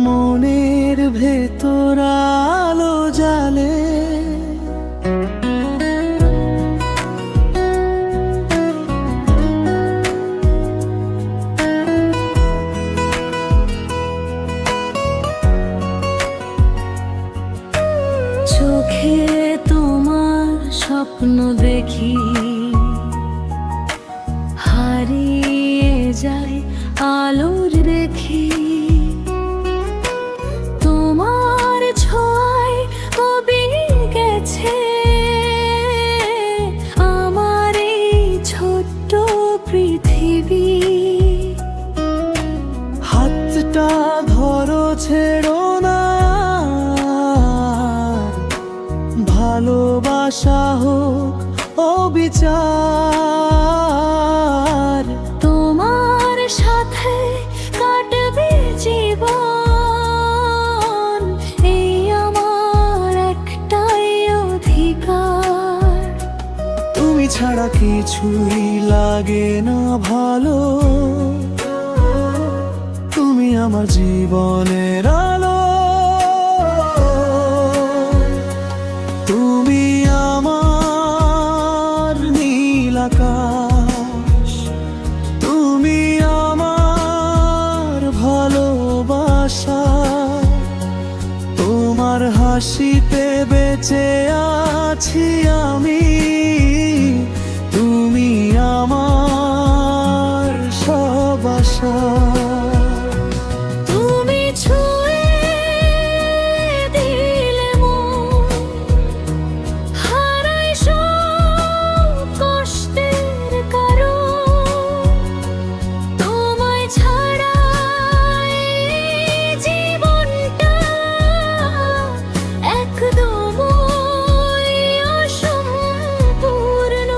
মনের ভেতর আলো জ্বালে, চোখে তোমার স্বপ্ন দেখি, হারিয়ে যায় আলোর দেখি। তোমার ছোঁয়ায় কবি গেছে আমার এই ছোট্ট পৃথিবী। হাতটা ধরো, ছেড়ো না, ভালোবাসা হোক অবিচার। তোমার সাথে কাটবে জীবন, এই আমার একটাই অধিকার। তুমি ছাড়া কিছুই লাগে না ভালো, তুমি আমার জীবনের আলো। তুমি আমার নীল আকাশ, তুমি আমার ভালোবাসা। তোমার হাসিতে বেঁচে আছি আমি, তুমি আমার সব আশা। তুমি ছুঁয়ে দিলে মন, হারাই সব কষ্টের কারণ। তোমায় ছাড়া এই জীবনটা একদমই অসম্পূর্ণ।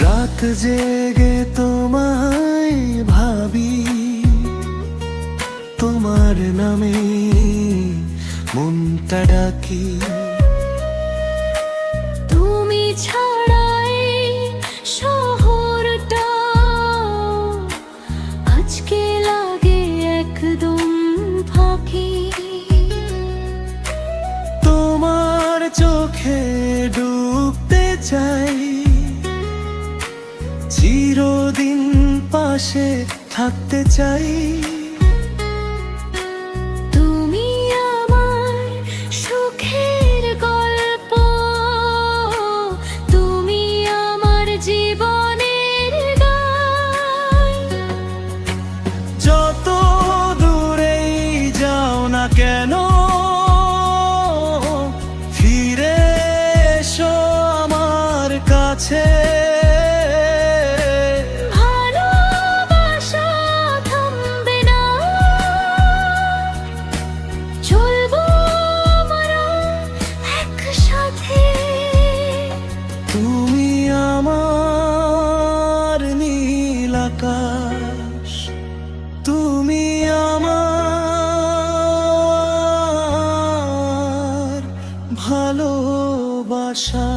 রাত জেগে তোমায় ভাবি, তোমার নামে মনটা ডাকি। তুমি ছাড়াই শহরটা আজকে লাগে একদম ফাঁকি। তোমার চোখে ডুবতে চাই, চিরদিন পাশে থাকতে চাই। তুমি আমার সুখের গল্প, তুমি আমার জীবনের গান। যত দূরেই যাও না কেন, ফিরে এসো আমার কাছে। ভালোবাসা থামবে না, চলবো আমরা একসাথে। তুমি আমার নীল আকাশ, তুমি আমার ভালোবাসা।